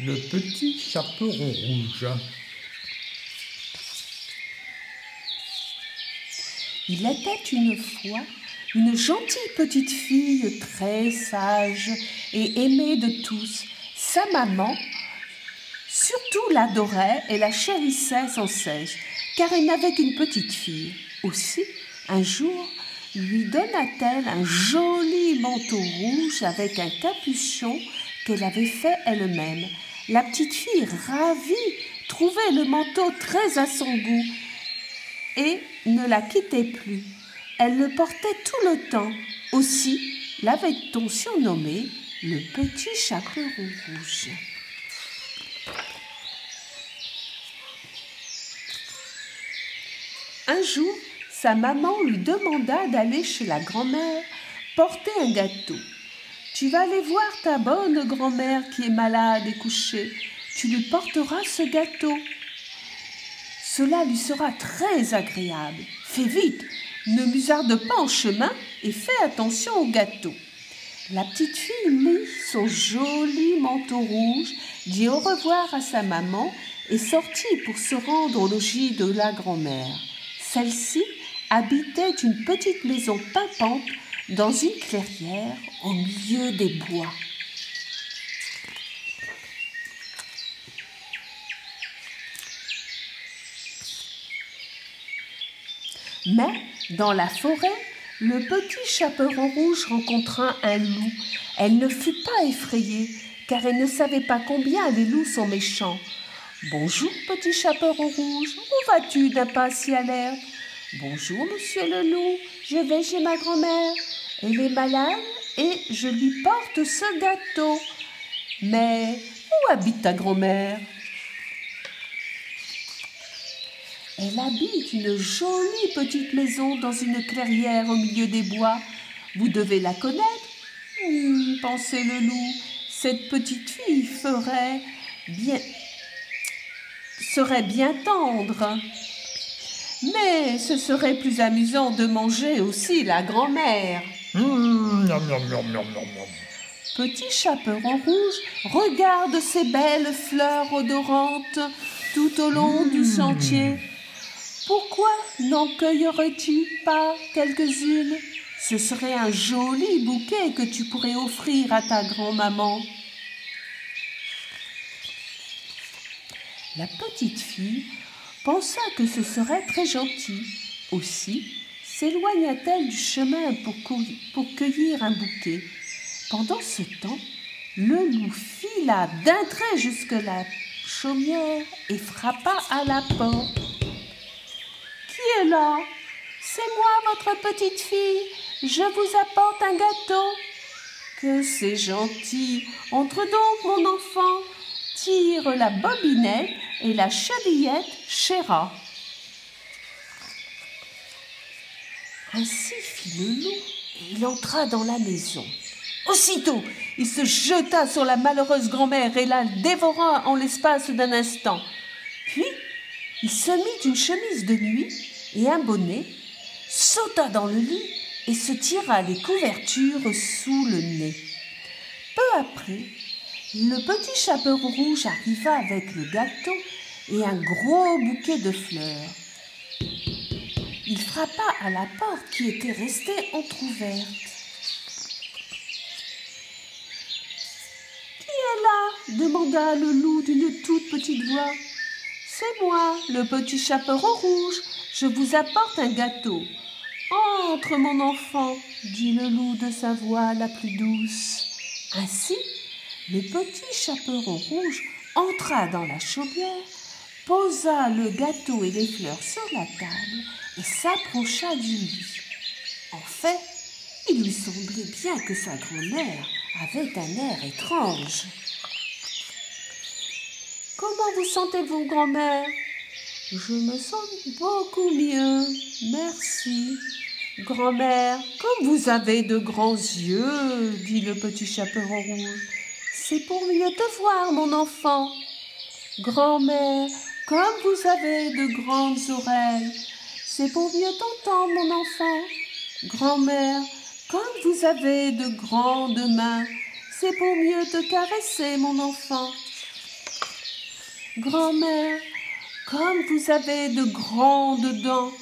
Le petit chaperon rouge. Il était une fois une gentille petite fille très sage et aimée de tous. Sa maman surtout l'adorait et la chérissait sans cesse, car elle n'avait qu'une petite fille. Aussi, un jour, lui donna-t-elle un joli manteau rouge avec un capuchon qu'elle avait fait elle-même. La petite fille, ravie, trouvait le manteau très à son goût et ne la quittait plus. Elle le portait tout le temps. Aussi l'avait-on surnommé le petit chaperon rouge. Un jour, sa maman lui demanda d'aller chez la grand-mère porter un gâteau. « Tu vas aller voir ta bonne grand-mère qui est malade et couchée. Tu lui porteras ce gâteau. Cela lui sera très agréable. Fais vite, ne musarde pas en chemin et fais attention au gâteau. » La petite fille mit son joli manteau rouge, dit au revoir à sa maman et sortit pour se rendre au logis de la grand-mère. Celle-ci habitait une petite maison pimpante dans une clairière au milieu des bois. Mais dans la forêt, le petit chaperon rouge rencontra un loup. Elle ne fut pas effrayée, car elle ne savait pas combien les loups sont méchants. « Bonjour, petit chaperon rouge, où vas-tu d'un pas si alerte ?»« Bonjour, monsieur le loup, je vais chez ma grand-mère. Elle est malade et je lui porte ce gâteau. Mais où habite ta grand-mère ?»« Elle habite une jolie petite maison dans une clairière au milieu des bois. Vous devez la connaître. Pensait le loup, cette petite fille serait bien tendre. Mais ce serait plus amusant de manger aussi la grand-mère. Petit chaperon rouge regarde ces belles fleurs odorantes tout au long du sentier. Pourquoi n'en cueillerais-tu pas quelques-unes ? Ce serait un joli bouquet que tu pourrais offrir à ta grand-maman. La petite fille pensa que ce serait très gentil. Aussi s'éloigna-t-elle du chemin pour cueillir un bouquet. Pendant ce temps, le loup fila d'un trait jusque la chaumière et frappa à la porte. « Qui est là ? C'est moi, votre petite fille. Je vous apporte un gâteau. »« Que c'est gentil. Entre donc, mon enfant. Tire la bobinette et la chevillette chéra. » Ainsi fit le loup et il entra dans la maison. Aussitôt, il se jeta sur la malheureuse grand-mère et la dévora en l'espace d'un instant. Puis, il se mit une chemise de nuit et un bonnet, sauta dans le lit et se tira les couvertures sous le nez. Peu après, le petit chaperon rouge arriva avec le gâteau et un gros bouquet de fleurs. Il frappa à la porte qui était restée entr'ouverte. « Qui est là ? demanda le loup d'une toute petite voix. « C'est moi, le petit chaperon rouge. Je vous apporte un gâteau. »« Entre, mon enfant, dit le loup de sa voix la plus douce. » Ainsi, le petit chaperon rouge entra dans la chaumière, posa le gâteau et les fleurs sur la table et s'approcha du lit. En fait, il lui semblait bien que sa grand-mère avait un air étrange. « Comment vous sentez-vous, grand-mère ? » ?»« Je me sens beaucoup mieux, merci. »« Grand-mère, comme vous avez de grands yeux, dit le petit chaperon rouge. »« C'est pour mieux te voir, mon enfant. »« Grand-mère, comme vous avez de grandes oreilles. »« C'est pour mieux t'entendre, mon enfant. »« Grand-mère, comme vous avez de grandes mains. » « C'est pour mieux te caresser, mon enfant. » Grand-mère, comme vous avez de grandes dents,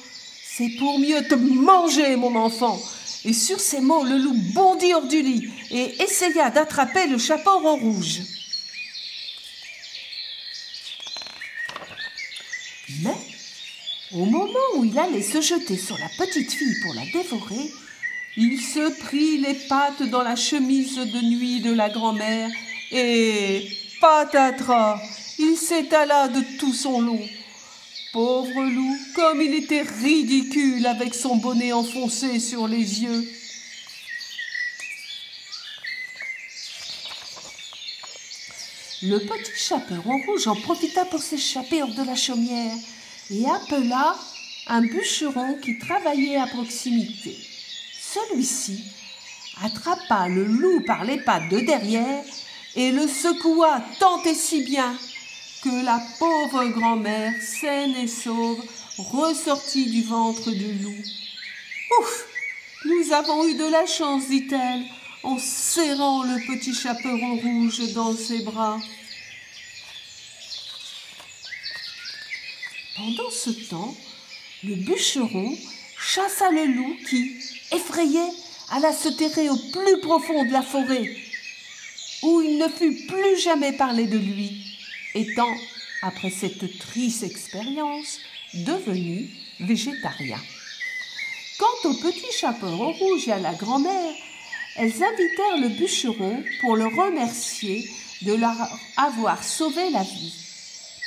c'est pour mieux te manger, mon enfant. » Et sur ces mots, le loup bondit hors du lit et essaya d'attraper le chaperon rouge. Mais, au moment où il allait se jeter sur la petite fille pour la dévorer, il se prit les pattes dans la chemise de nuit de la grand-mère et, patatras, il s'étala de tout son long. Pauvre loup, comme il était ridicule avec son bonnet enfoncé sur les yeux. Le petit chaperon rouge en profita pour s'échapper hors de la chaumière et appela un bûcheron qui travaillait à proximité. Celui-ci attrapa le loup par les pattes de derrière et le secoua tant et si bien que la pauvre grand-mère, saine et sauve, ressortit du ventre du loup. « Ouf, nous avons eu de la chance, dit-elle, en serrant le petit chaperon rouge dans ses bras. » Pendant ce temps, le bûcheron chassa le loup qui, effrayé, alla se terrer au plus profond de la forêt, où il ne fut plus jamais parlé de lui, étant, après cette triste expérience, devenu végétarien. Quant au petit chaperon rouge et à la grand-mère, elles invitèrent le bûcheron pour le remercier de leur avoir sauvé la vie.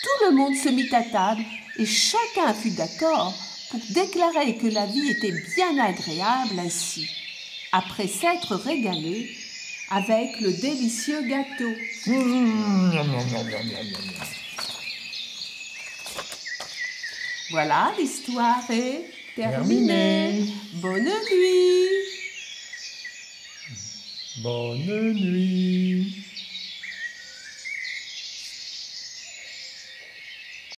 Tout le monde se mit à table et chacun fut d'accord pour déclarer que la vie était bien agréable ainsi, après s'être régalé avec le délicieux gâteau. Voilà, l'histoire est terminée. Bonne nuit. Bonne nuit.